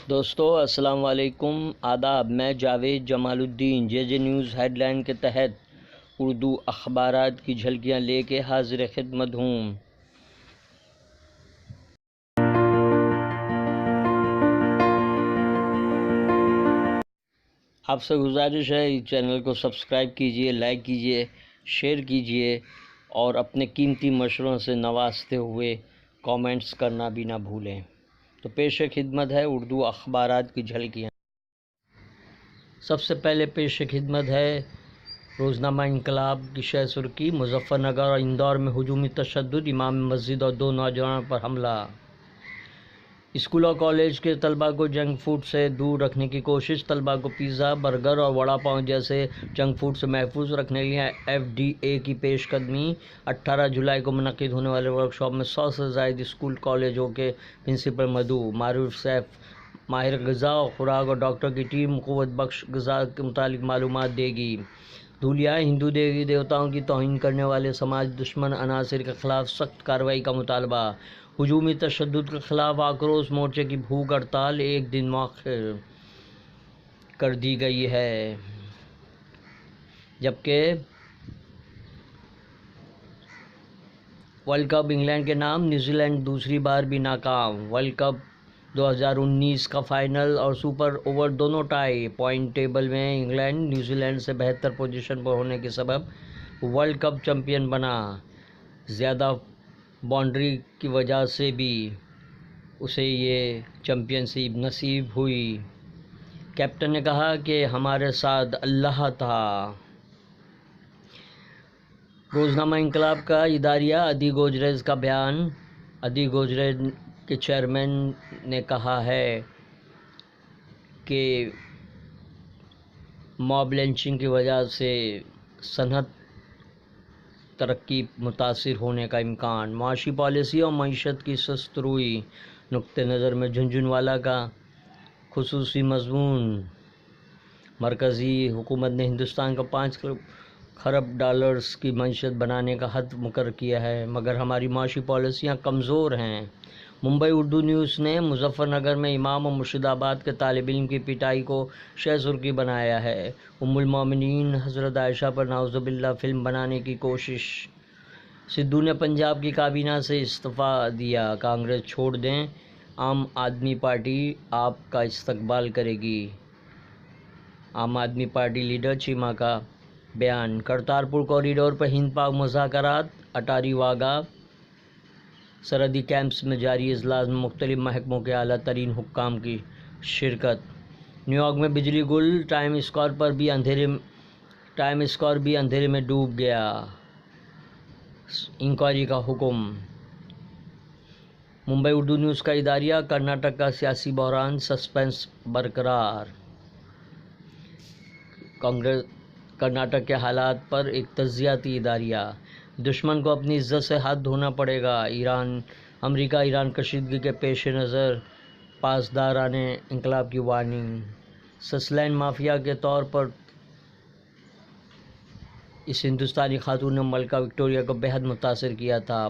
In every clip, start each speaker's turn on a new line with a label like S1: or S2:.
S1: دوستو السلام علیکم، آداب۔ میں جاوید جمال الدین جے جے نیوز ہیڈ لائن کے تحت اردو اخبارات کی جھلکیاں لے کے حاضر خدمت ہوں۔ آپ سے گزارش ہے اس چینل کو سبسکرائب کیجئے، لائک کیجئے، شیئر کیجئے اور اپنے قیمتی مشوروں سے نوازتے ہوئے کامنٹس کرنا بھی نہ بھولیں۔ تو پیش خدمت ہے اردو اخبارات کی جھلکیاں۔ سب سے پہلے پیش خدمت ہے روزنامہ انقلاب کی شہ سرخی: مظفر نگر اور اندور میں ہجومی تشدد، امام مسجد اور 2 نوجوانوں پر حملہ۔ اسکول اور کالج کے طلباء کو جنک فوڈ سے دور رکھنے کی کوشش۔ طلباء کو پیزا، برگر اور وڑا پاؤ جیسے جنک فوڈ سے محفوظ رکھنے کے لیے FDA کی پیش قدمی۔ 18 جولائی کو منعقد ہونے والے ورکشاپ میں 100 سے زائد اسکول کالجوں کے پرنسپل مدعو۔ معروف شیف، ماہر غذا و خوراک اور ڈاکٹر کی ٹیم قوت بخش غذا کے متعلق معلومات دے گی۔ دھولیا: ہندو دیوی دیوتاؤں کی توہین کرنے والے سماج دشمن عناصر کے خلاف سخت کارروائی کا مطالبہ۔ ہجومی تشدد کے خلاف آکروش مورچے کی بھوک ہڑتال 1 دن مؤخر کر دی گئی ہے، جبکہ ورلڈ کپ انگلینڈ کے نام، نیوزی لینڈ دوسری بار بھی ناکام۔ ورلڈ کپ 2019 کا فائنل اور سپر اوور دونوں ٹائی۔ پوائنٹ ٹیبل میں انگلینڈ نیوزی لینڈ سے بہتر پوزیشن پر ہونے کے سبب ورلڈ کپ چیمپئن بنا۔ زیادہ باؤنڈری کی وجہ سے بھی اسے یہ چیمپئن شپ نصیب ہوئی۔ کیپٹن نے کہا کہ ہمارے ساتھ اللہ تھا۔ روزنامہ انقلاب کا اداریہ ادی گوجریز کا بیان۔ ادی گوجریز کے چیئرمین نے کہا ہے کہ موب لنچنگ کی وجہ سے صنعت ترقی متاثر ہونے کا امکان۔ معاشی پالیسی اور معیشت کی سست روی نقطہ نظر میں جھنجھنوالا کا خصوصی مضمون۔ مرکزی حکومت نے ہندوستان کو $5 خرب کی معیشت بنانے کا ہدف مقرر کیا ہے، مگر ہماری معاشی پالیسیاں کمزور ہیں۔ ممبئی اردو نیوز نے مظفر نگر میں امام اور مرشد آباد کے طالب علم کی پٹائی کو شہ سرخی بنایا ہے۔ ام المومنین حضرت عائشہ پر نعوذ باللہ فلم بنانے کی کوشش۔ سدھو نے پنجاب کی کابینہ سے استعفیٰ دیا، کانگریس چھوڑ دیں، عام آدمی پارٹی آپ کا استقبال کرے گی۔ عام آدمی پارٹی لیڈر چیمہ کا بیان۔ کرتارپور کوریڈور پر ہند پاک مذاکرات، اٹاری واغہ سرحدی کیمپس میں جاری اجلاس میں مختلف محکموں کے اعلیٰ ترین حکام کی شرکت۔ نیویارک میں بجلی گل، ٹائم اسکوائر بھی اندھیرے میں ڈوب گیا، انکوائری کا حکم۔ ممبئی اردو نیوز کا اداریہ کرناٹک کا سیاسی بحران، سسپینس برقرار۔ کرناٹک کے حالات پر ایک تجزیاتی اداریہ۔ دشمن کو اپنی عزت سے ہاتھ دھونا پڑے گا، امریکہ ایران کشیدگی کے پیش نظر پاسدارانہ انقلاب کی وارننگ۔ سسلین مافیا کے طور پر اس ہندوستانی خاتون نے ملکہ وکٹوریہ کو بہت متاثر کیا تھا۔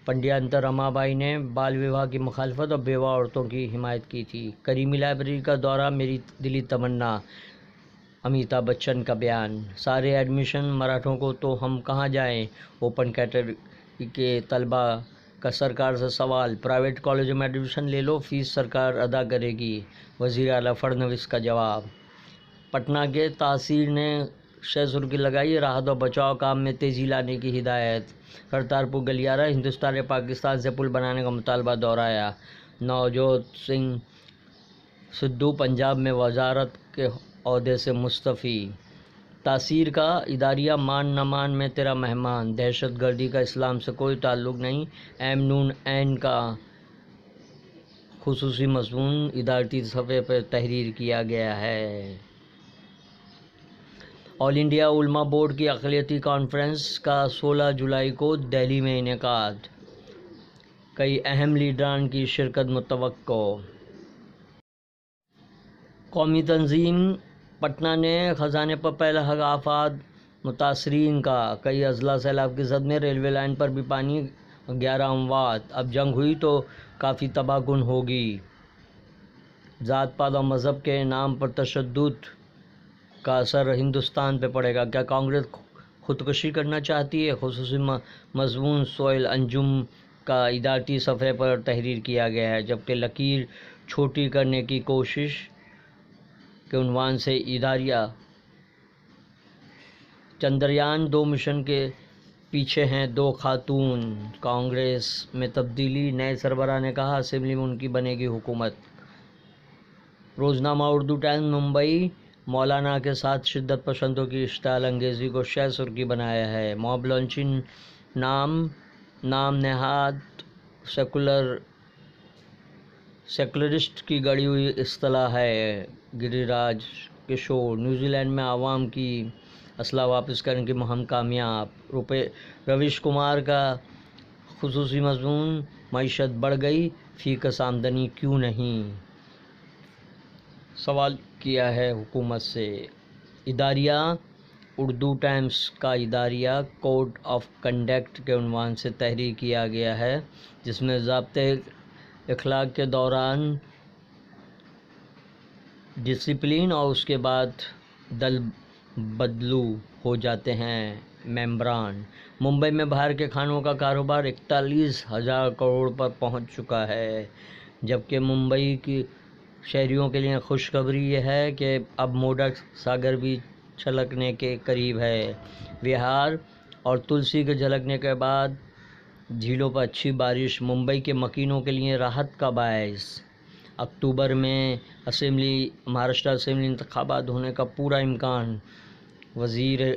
S1: پنڈیانتر رما بائی نے بال وواہ کی مخالفت اور بیوہ عورتوں کی حمایت کی تھی۔ کریمی لائبریری کا دورہ میری دلی تمنا، امیتابھ بچن کا بیان۔ سارے ایڈمیشن مراٹھوں کو تو ہم کہاں جائیں، اوپن کیٹیگری کے طلباء کا سرکار سے سوال۔ پرائیویٹ کالجوں میں ایڈمیشن لے لو، فیس سرکار ادا کرے گی، وزیر اعلیٰ فڈنویس کا جواب۔ پٹنہ کے تحصیل نے شہ سرخی لگائی، راحت و بچاؤ کام میں تیزی لانے کی ہدایت۔ کرتارپور گلیارہ، ہندوستان نے پاکستان سے پل بنانے کا مطالبہ دہرایا۔ نوجوت سنگھ سدھو پنجاب میں وزارت کے عہدے سے مستعفی۔ تاثیر کا اداریہ مان نہ مان میں تیرا مہمان، دہشت گردی کا اسلام سے کوئی تعلق نہیں، ایم نون این کا خصوصی مضمون ادارتی صفحے پر تحریر کیا گیا ہے۔ آل انڈیا علماء بورڈ کی اقلیتی کانفرنس کا 16 جولائی کو دہلی میں انعقاد، کئی اہم لیڈران کی شرکت متوقع۔ قومی تنظیم پٹنہ نے خزانے پر پہلا حق آفات متاثرین کا، کئی اضلاع سیلاب کی زد میں، ریلوے لائن پر بھی پانی، 11 اموات۔ اب جنگ ہوئی تو کافی تباہ کن ہوگی۔ ذات پات اور مذہب کے نام پر تشدد کا اثر ہندوستان پہ پڑے گا؟ کیا کانگریس خودکشی کرنا چاہتی ہے؟ خصوصی مضمون سوئل انجم کا ادارتی صفحے پر تحریر کیا گیا ہے، جبکہ لکیر چھوٹی کرنے کی کوشش کے عنوان سے اداریہ چندریان-2 مشن کے پیچھے ہیں 2 خاتون، کانگریس میں تبدیلی، نئے سربراہ نے کہا اسمبلی میں ان کی بنے گی حکومت۔ روزنامہ اردو ٹائمز ممبئی مولانا کے ساتھ شدت پسندوں کی اشتعال انگیزی کو شہ سرخی بنایا ہے۔ موب لنچنگ نام نہاد سیکولرسٹ کی گڑھی ہوئی اصطلاح ہے۔ گری راج کشور۔ نیوزی لینڈ میں عوام کی اسلحہ واپس کرنے کی مہم کامیاب۔ رویش کمار کا خصوصی مضمون معیشت بڑھ گئی، فی کس آمدنی کیوں نہیں؟ سوال کیا ہے حکومت سے۔ اداریہ اردو ٹائمز کا اداریہ کوڈ آف کنڈکٹ کے عنوان سے تحریر کیا گیا ہے، جس میں ضابطۂ اخلاق کے دوران ڈسپلن اور اس کے بعد دل بدلو ہو جاتے ہیں ممبران۔ ممبئی میں باہر کے کھانوں کا کاروبار 41,000 کروڑ پر پہنچ چکا ہے، جبکہ ممبئی کی شہریوں کے لیے خوشخبری یہ ہے کہ اب موڈا ساگر بھی چھلکنے کے قریب ہے۔ وہار اور تلسی کے جھلکنے کے بعد جھیلوں پر اچھی بارش ممبئی کے مکینوں کے لیے راحت کا باعث۔ اکتوبر میں مہاراشٹر اسمبلی انتخابات ہونے کا پورا امکان،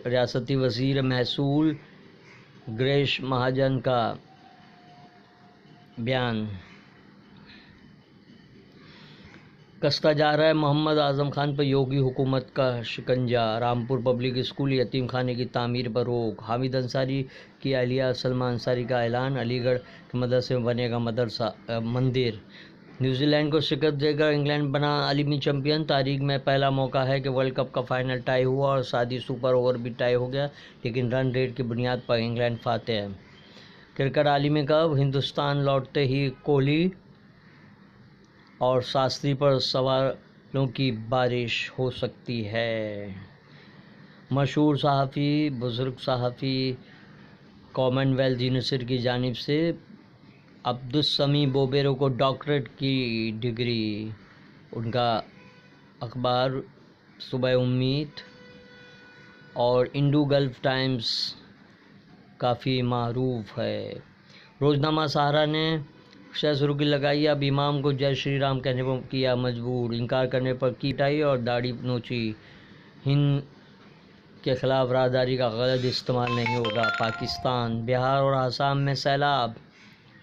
S1: ریاستی وزیر محصول گریش مہاجن کا بیان۔ کستا جا رہا ہے محمد اعظم خان پر یوگی حکومت کا شکنجہ۔ رامپور پبلک اسکول یتیم خانے کی تعمیر پر روک۔ حامد انصاری کی اہلیہ سلمیٰ انصاری کا اعلان، علی گڑھ کے مدرسے میں بنے گا مندر۔ نیوزی لینڈ کو شکست دے کر انگلینڈ بنا عالمی چیمپئن۔ تاریخ میں پہلا موقع ہے کہ ورلڈ کپ کا فائنل ٹائی ہوا اور سادی سپر اوور بھی ٹائی ہو گیا، لیکن رن ریٹ کی بنیاد پر انگلینڈ فاتح ہے۔ کرکٹ عالمی کپ، ہندوستان لوٹتے ہی کوہلی اور شاستری پر سوالوں کی بارش ہو سکتی ہے۔ مشہور صحافی، بزرگ صحافی، کامن ویلتھ یونیورسٹی کی جانب سے عبدالسمیع بوبیرو کو ڈاکٹریٹ کی ڈگری۔ ان کا اخبار صبح امید اور انڈو گلف ٹائمز کافی معروف ہے۔ روزنامہ سہارا نے شہ سرخی لگائی، اب امام کو جے شری رام کہنے پر کیا مجبور، انکار کرنے پر کی پٹائی اور داڑھی نوچی۔ ہند کے خلاف راہداری کا غلط استعمال نہیں ہوگا۔ پاکستان، بہار اور آسام میں سیلاب۔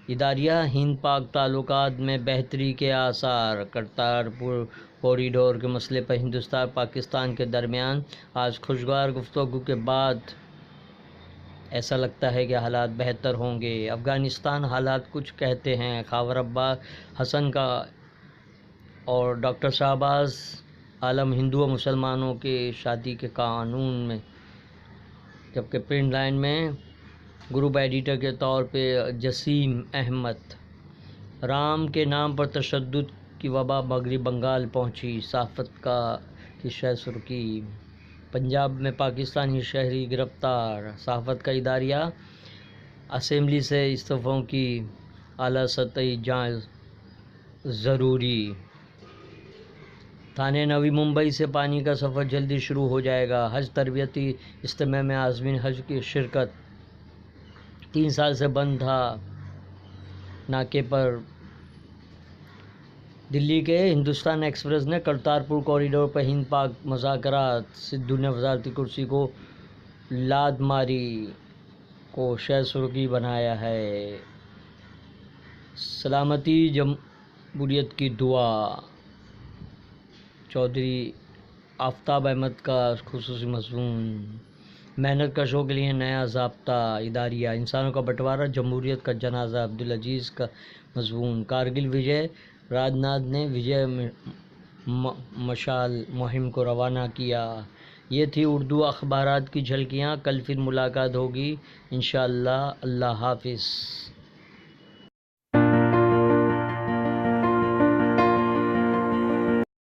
S1: اداریہ ہند پاک تعلقات میں بہتری کے آثار۔ کرتارپور کوریڈور کے مسئلے پر ہندوستان پاکستان کے درمیان آج خوشگوار گفتگو کے بعد ایسا لگتا ہے کہ حالات بہتر ہوں گے۔ افغانستان حالات کچھ کہتے ہیں۔ خاور عباس حسن کا اور ڈاکٹر شہباز عالم ہندو و مسلمانوں کے شادی کے قانون میں، جبکہ پرنٹ لائن میں گروپ ایڈیٹر کے طور پہ جسیم احمد۔ رام کے نام پر تشدد کی وبا مغربی بنگال پہنچی، صحافت کی شہ سرخی۔ پنجاب میں پاکستانی شہری گرفتار، صحافت کا اداریہ اسمبلی سے استعفوں کی اعلیٰ سطحی جانچ ضروری۔ تھانے نوی ممبئی سے پانی کا سفر جلدی شروع ہو جائے گا۔ حج تربیتی اجتماع میں عازمین حج کی شرکت۔ 3 سال سے بند تھا ناکے پر۔ دلی کے ہندوستان ایکسپریس نے کرتارپور کوریڈور پر ہند پاک مذاکرات، سدھو نے وزارتی کرسی کو لات ماری کو شہ سرخی بنایا ہے۔ سلامتی جمہوریت کی دعا، چودھری آفتاب احمد کا خصوصی مضمون۔ محنت کشوں کے لیے نیا ضابطہ۔ اداریہ انسانوں کا بٹوارا، جمہوریت کا جنازہ، عبدالعزیز کا مضمون۔ کارگل وجے، راج ناتھ نے وجے مشال مہم کو روانہ کیا۔ یہ تھی اردو اخبارات کی جھلکیاں۔ کل پھر ملاقات ہوگی انشاءاللہ۔ اللہ حافظ۔